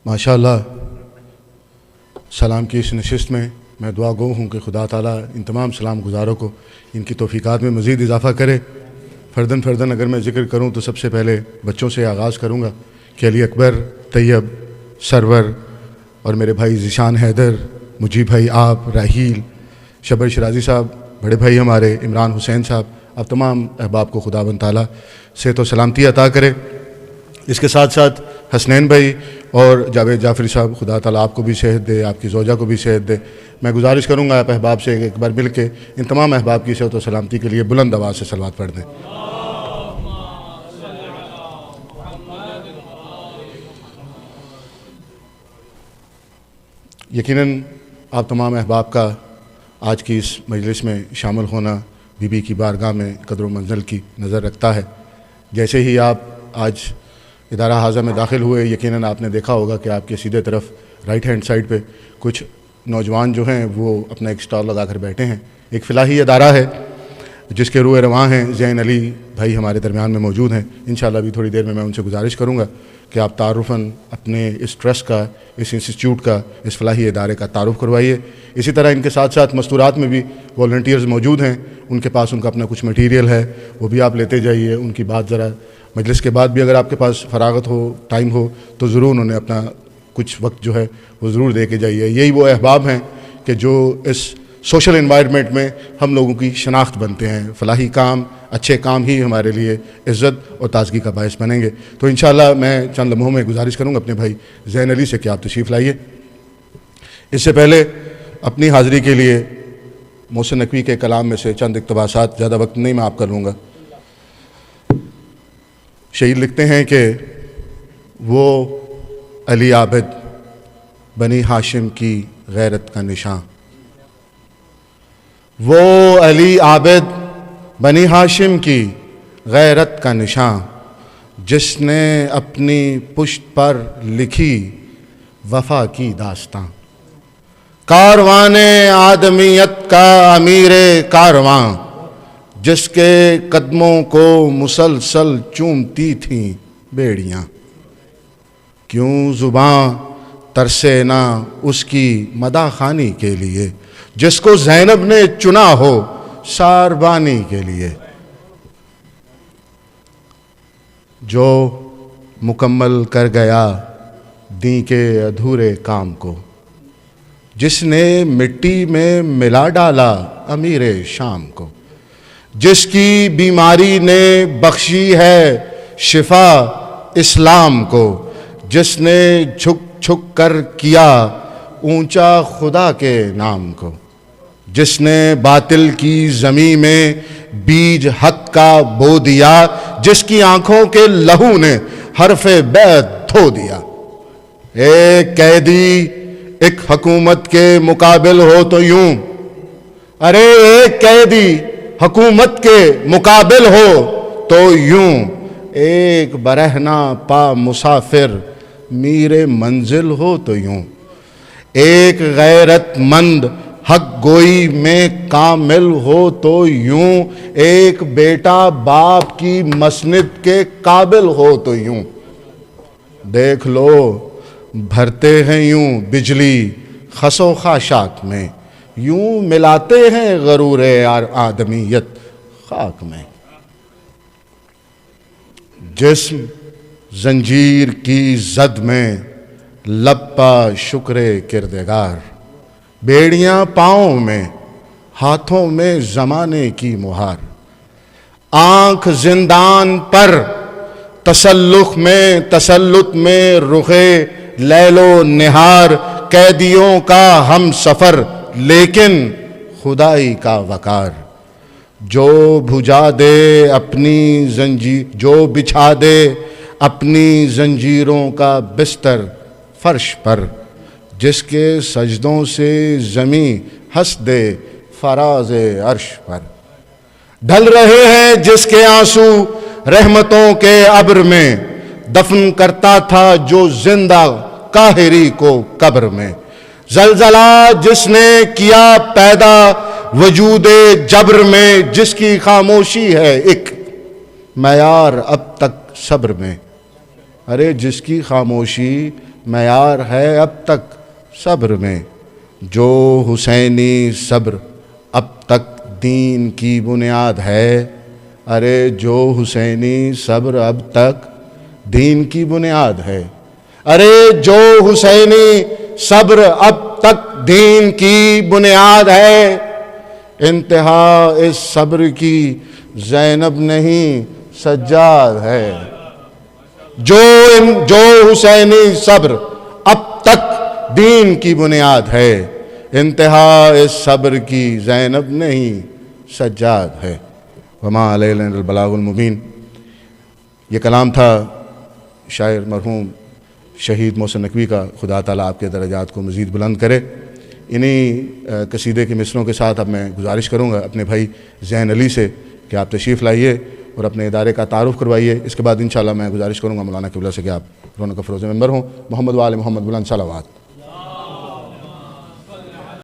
माशाअल्लाह सलाम की इस नशिस्त में मैं दुआ गो हूँ कि खुदा ताला इन तमाम सलाम गुजारों को इनकी तौफीकात में मज़ीद इजाफ़ा करे। फ़र्दन अगर मैं ज़िक्र करूँ तो सबसे पहले बच्चों से आगाज़ करूँगा कि अली अकबर, तैयब, सरवर और मेरे भाई ज़िशान हैदर, मुजीब भाई आप, राहील, शबर शराजी साहब, बड़े भाई हमारे इमरान हुसैन साहब, आप तमाम अहबाब को खुदावंद ताला सेहत व सलामती अता करे। इसके साथ साथ हसनैन भाई और जावेद जाफरी साहब, खुदा ताला आपको भी सेहत दे, आपकी ज़ौजा को भी सेहत दे। मैं गुजारिश करूँगा आप अहबाब से एक बार मिल के इन तमाम अहबाब की सेहत व सलामती के लिए बुलंद आवाज़ से सलवात पढ़ दें। यकीनन आप तमाम अहबाब का आज की इस मजलिस में शामिल होना बीबी की बारगाह में कदर मंज़िल की नज़र रखता है। जैसे ही आप आज इदारा हाज़ा में दाखिल हुए, यकीनन आपने देखा होगा कि आपके सीधे तरफ राइट हैंड साइड पे कुछ नौजवान जो हैं वो अपना एक स्टॉल लगा कर बैठे हैं। एक फ़लाही इदारा है जिसके रूए रवां हैं ज़ैन अली भाई हमारे दरमियान में मौजूद हैं। इंशाअल्लाह भी थोड़ी देर में मैं उनसे गुजारिश करूँगा कि आप तारुफ़न अपने इस ट्रस्ट का, इस इंस्टीट्यूट का, इस फ़लाही इदारे का तारुफ़ करवाइए। इसी तरह इनके साथ साथ मस्तूरात में भी वॉलंटियर्स मौजूद हैं, उनके पास उनका अपना कुछ मटीरियल है, वो भी आप लेते जाइए। उनकी बात ज़रा मजलिस के बाद भी अगर आपके पास फ़रागत हो, टाइम हो, तो ज़रूर उन्होंने अपना कुछ वक्त जो है वो ज़रूर दे के जाइए। यही वो अहबाब हैं कि जो इस सोशल इन्वायरमेंट में हम लोगों की शनाख्त बनते हैं। फ़लाही काम, अच्छे काम ही हमारे लिए इज़्ज़त और ताज़गी का बायस बनेंगे। तो इंशाअल्लाह मैं चंद लम्हों में गुजारिश करूँगा अपने भाई ज़ैन अली से कि आप तशरीफ़ लाइए। इससे पहले अपनी हाज़िरी के लिए मोहसिन नकवी के कलाम में से चंद इक़्तिबासात, ज़्यादा वक्त नहीं मैं आप कर लूँगा। शहीद लिखते हैं कि वो अली आबिद बनी हाशिम की गैरत का निशान, वो अली आबिद बनी हाशिम की गैरत का निशान, जिसने अपनी पुश्त पर लिखी वफ़ा की दास्तां, कारवाने आदमियत का अमीरे कारवां, जिसके कदमों को मुसलसल चूमती थीं बेड़ियाँ। क्यों ज़ुबां तरसे ना उसकी मदाखानी के लिए, जिसको ज़ैनब ने चुना हो सारबानी के लिए। जो मुकम्मल कर गया दी के अधूरे काम को, जिसने मिट्टी में मिला डाला अमीरे शाम को, जिसकी बीमारी ने बख्शी है शिफा इस्लाम को, जिसने झुक झुक कर किया ऊंचा खुदा के नाम को, जिसने बातिल की ज़मीं में बीज हक का बो दिया, जिसकी आंखों के लहू ने हरफ़े बैत धो दिया। एक कैदी एक हुकूमत के मुकाबिल हो तो यूं, अरे एक कैदी हुकूमत के मुकाबिल हो तो यूं, एक बरहना पा मुसाफिर मीरे मंजिल हो तो यूं, एक गैरतमंद हक गोई में कामिल हो तो यूं, एक बेटा बाप की मसनद के काबिल हो तो यूं। देख लो भरते हैं यूं बिजली खसो खाशात में, यूं मिलाते हैं गरूर आदमियत खाक में। जिस्म जंजीर की जद में लपा शुक्रे किरदगार, बेड़ियां पाँव में हाथों में ज़माने की मुहार, आँख जिंदान पर तसल्लुत में रुखे लैलो निहार, कैदियों का हम सफ़र लेकिन खुदाई का वकार। जो भुजा दे अपनी जंजीर, जो बिछा दे अपनी जंजीरों का बिस्तर फर्श पर, जिसके सजदों से ज़मीं हंस दे फराज़े अर्श पर। ढल रहे हैं जिसके आंसू रहमतों के अब्र में, दफन करता था जो जिंदा काहिरी को कब्र में। जलजला जिसने किया पैदा वजूदे जब्र में, जिसकी खामोशी है एक मयार अब तक सब्र में। अरे जिसकी खामोशी معیار ہے اب تک صبر میں، جو حسینی صبر اب تک دین کی بنیاد ہے، ارے جو حسینی صبر اب تک دین کی بنیاد ہے، ارے جو حسینی صبر اب تک دین کی بنیاد ہے، انتہا اس صبر کی زینب نہیں سجاد ہے۔ جو حسینی صبر اب تک دین کی بنیاد ہے، انتہا اس صبر کی زینب نہیں سجاد ہے۔ وما علینا الا البلاغ المبین۔ یہ کلام تھا شاعر مرحوم شہید محسن نقوی کا، خدا تعالیٰ آپ کے درجات کو مزید بلند کرے۔ انہی قصیدے کے مصروں کے ساتھ اب میں گزارش کروں گا اپنے بھائی زین علی سے کہ آپ تشریف لائیے اور اپنے ادارے کا تعارف کروائیے۔ اس کے بعد انشاءاللہ میں گزارش کروں گا مولانا قبلہ سے کہ آپ رونق افروز ممبر ہوں۔ محمد وآل محمد بلند صلوات۔